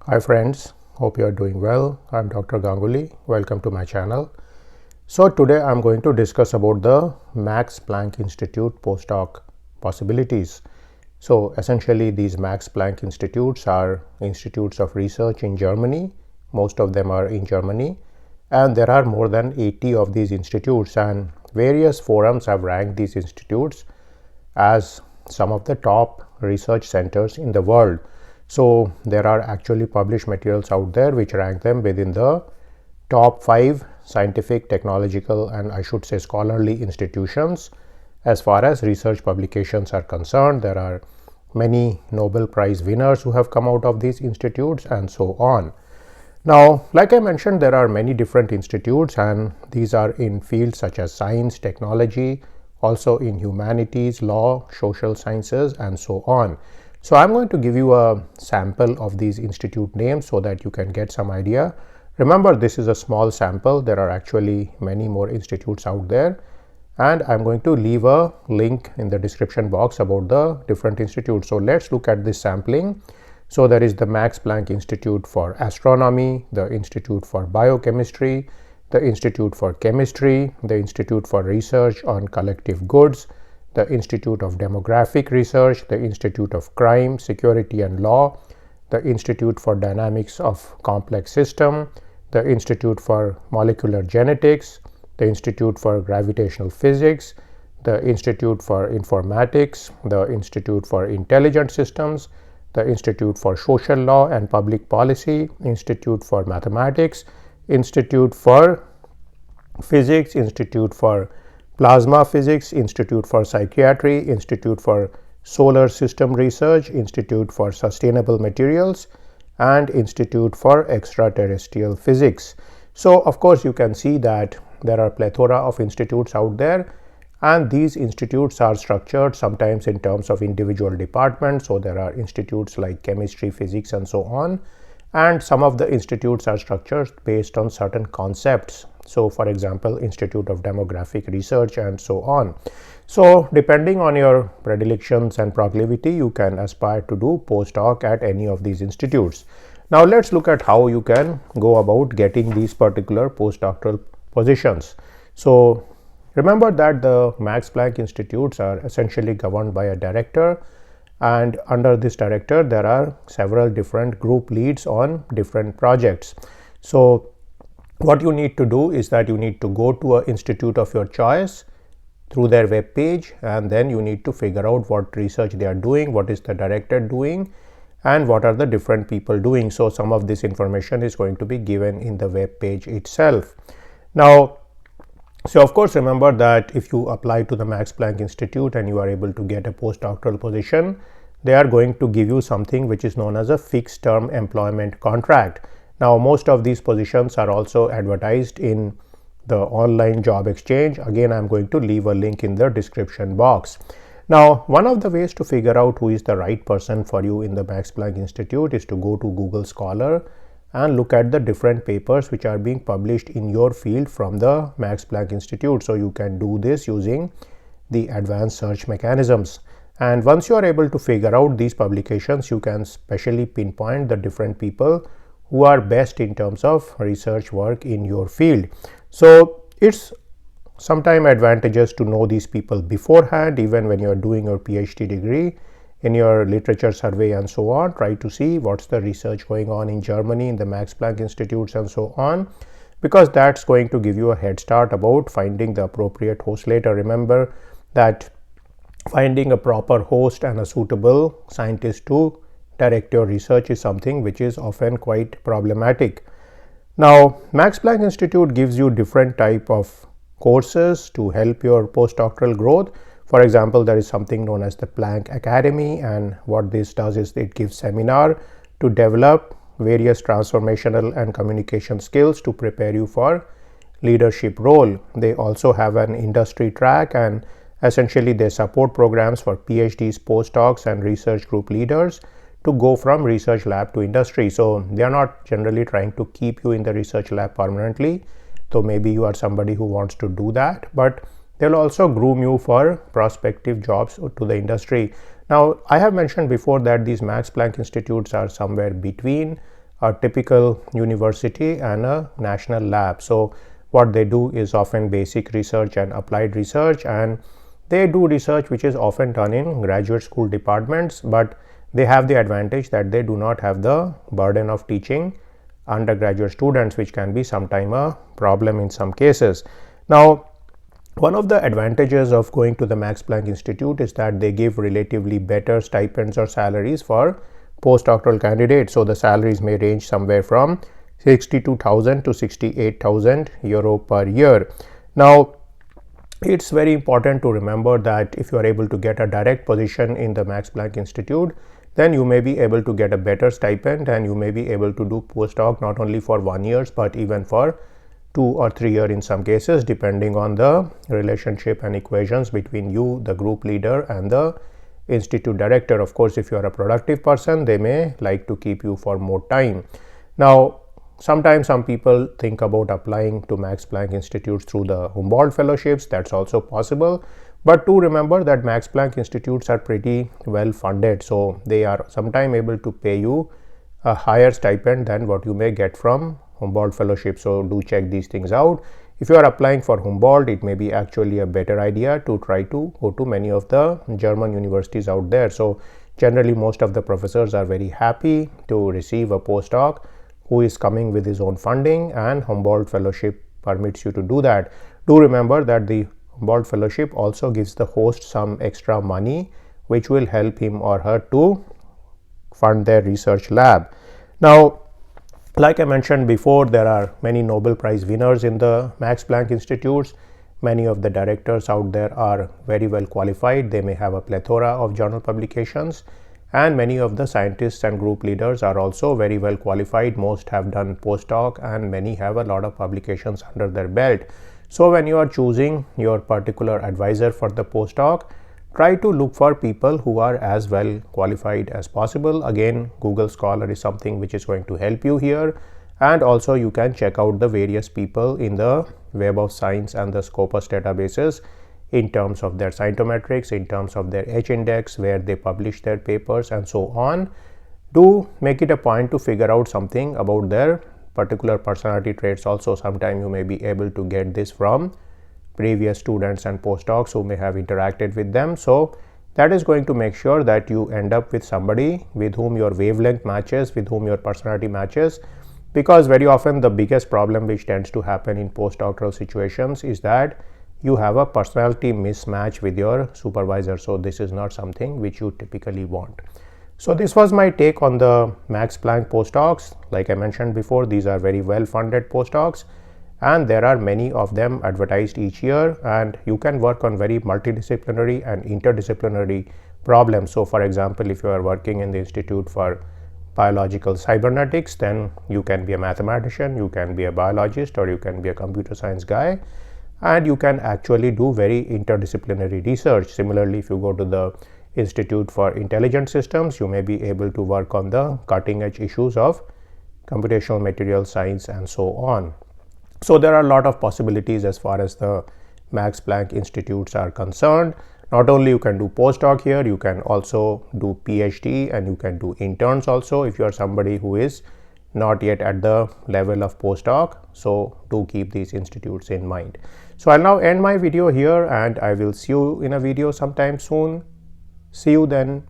Hi friends, hope you are doing well. I'm Dr. Ganguly. Welcome to my channel. So today I'm going to discuss about the Max Planck Institute postdoc possibilities. So essentially these Max Planck Institutes are institutes of research in Germany. Most of them are in Germany, and there are more than 80 of these institutes, and various forums have ranked these institutes as some of the top research centers in the world. So there are actually published materials out there which rank them within the top 5 scientific, technological, and I should say scholarly institutions as far as research publications are concerned. There are many Nobel Prize winners who have come out of these institutes and so on. Now, like I mentioned, there are many different institutes, and these are in fields such as science, technology, also in humanities, law, social sciences, and so on. So I'm going to give you a sample of these institute names so that you can get some idea. Remember, this is a small sample. There are actually many more institutes out there, and I'm going to leave a link in the description box about the different institutes. So let's look at this sampling. So there is the Max Planck Institute for Astronomy, the Institute for Biochemistry, the Institute for Chemistry, the Institute for Research on Collective Goods, the Institute of Demographic Research, the Institute of Crime, Security and Law, the Institute for Dynamics of Complex System, the Institute for Molecular Genetics, the Institute for Gravitational Physics, the Institute for Informatics, the Institute for Intelligent Systems, the Institute for Social Law and Public Policy, Institute for Mathematics, Institute for Physics, Institute for Plasma Physics, Institute for Psychiatry, Institute for Solar System Research, Institute for Sustainable Materials, and Institute for Extraterrestrial Physics. So of course you can see that there are a plethora of institutes out there, and these institutes are structured sometimes in terms of individual departments. So there are institutes like chemistry, physics, and so on, and some of the institutes are structured based on certain concepts. So for example, Institute of Demographic Research and so on. So depending on your predilections and proclivity, you can aspire to do postdoc at any of these institutes. Now let's look at how you can go about getting these particular postdoctoral positions. So remember that the Max Planck Institutes are essentially governed by a director, and under this director there are several different group leads on different projects. So what you need to do is that you need to go to an institute of your choice through their web page, and then you need to figure out what research they are doing, what is the director doing, and what are the different people doing. So some of this information is going to be given in the web page itself. Now, so of course remember that if you apply to the Max Planck Institute and you are able to get a postdoctoral position, they are going to give you something which is known as a fixed term employment contract. Now most of these positions are also advertised in the online job exchange. Again, I'm going to leave a link in the description box. Now one of the ways to figure out who is the right person for you in the Max Planck Institute is to go to Google Scholar and look at the different papers which are being published in your field from the Max Planck Institute. So you can do this using the advanced search mechanisms. And once you are able to figure out these publications, you can specially pinpoint the different people who are best in terms of research work in your field. So it's sometimes advantageous to know these people beforehand, even when you are doing your PhD degree. In your literature survey and so on, try to see what's the research going on in Germany in the Max Planck Institutes and so on, because that's going to give you a head start about finding the appropriate host later. Remember that finding a proper host and a suitable scientist to direct your research is something which is often quite problematic. Now Max Planck Institute gives you different type of courses to help your postdoctoral growth. For example, there is something known as the Planck Academy, and what this does is it gives seminar to develop various transformational and communication skills to prepare you for leadership role. They also have an industry track, and essentially they support programs for PhDs, postdocs, and research group leaders to go from research lab to industry. So they are not generally trying to keep you in the research lab permanently, though maybe you are somebody who wants to do that, but they'll also groom you for prospective jobs to the industry. Now, I have mentioned before that these Max Planck Institutes are somewhere between a typical university and a national lab. So what they do is often basic research and applied research, and they do research which is often done in graduate school departments, but they have the advantage that they do not have the burden of teaching undergraduate students, which can be sometime a problem in some cases. Now, one of the advantages of going to the Max Planck Institute is that they give relatively better stipends or salaries for postdoctoral candidates. So the salaries may range somewhere from 62,000 to 68,000 euro per year. Now, it's very important to remember that if you are able to get a direct position in the Max Planck Institute, then you may be able to get a better stipend, and you may be able to do postdoc not only for 1 year but even for 2 or 3 years in some cases, depending on the relationship and equations between you, the group leader, and the institute director. Of course, if you are a productive person, they may like to keep you for more time. Now, sometimes some people think about applying to Max Planck Institutes through the Humboldt fellowships. That's also possible. But to remember that Max Planck Institutes are pretty well funded, so they are sometimes able to pay you a higher stipend than what you may get from Humboldt fellowship. So do check these things out. If you are applying for Humboldt, it may be actually a better idea to try to go to many of the German universities out there. So generally most of the professors are very happy to receive a postdoc who is coming with his own funding, and Humboldt fellowship permits you to do that. Do remember that the Humboldt fellowship also gives the host some extra money which will help him or her to fund their research lab. Now, like I mentioned before, there are many Nobel Prize winners in the Max Planck Institutes. Many of the directors out there are very well qualified. They may have a plethora of journal publications, and many of the scientists and group leaders are also very well qualified. Most have done postdoc, and many have a lot of publications under their belt. So when you are choosing your particular advisor for the postdoc, try to look for people who are as well qualified as possible. Again, Google Scholar is something which is going to help you here, and also you can check out the various people in the Web of Science and the Scopus databases in terms of their scientometrics, in terms of their H-index, where they publish their papers, and so on. Do make it a point to figure out something about their particular personality traits also. Sometime you may be able to get this from previous students and postdocs who may have interacted with them. So that is going to make sure that you end up with somebody with whom your wavelength matches, with whom your personality matches, because very often the biggest problem which tends to happen in postdoctoral situations is that you have a personality mismatch with your supervisor. So this is not something which you typically want. So this was my take on the Max Planck postdocs. Like I mentioned before, these are very well funded postdocs, and there are many of them advertised each year, and you can work on very multidisciplinary and interdisciplinary problems. So for example, if you are working in the Institute for Biological Cybernetics, then you can be a mathematician, you can be a biologist, or you can be a computer science guy, and you can actually do very interdisciplinary research. Similarly, if you go to the Institute for Intelligent Systems, you may be able to work on the cutting edge issues of computational material science and so on. So there are a lot of possibilities as far as the Max Planck Institutes are concerned. Not only you can do postdoc here, you can also do PhD, and you can do interns also if you are somebody who is not yet at the level of postdoc. So do keep these institutes in mind. So I'll now end my video here, and I will see you in a video sometime soon. See you then.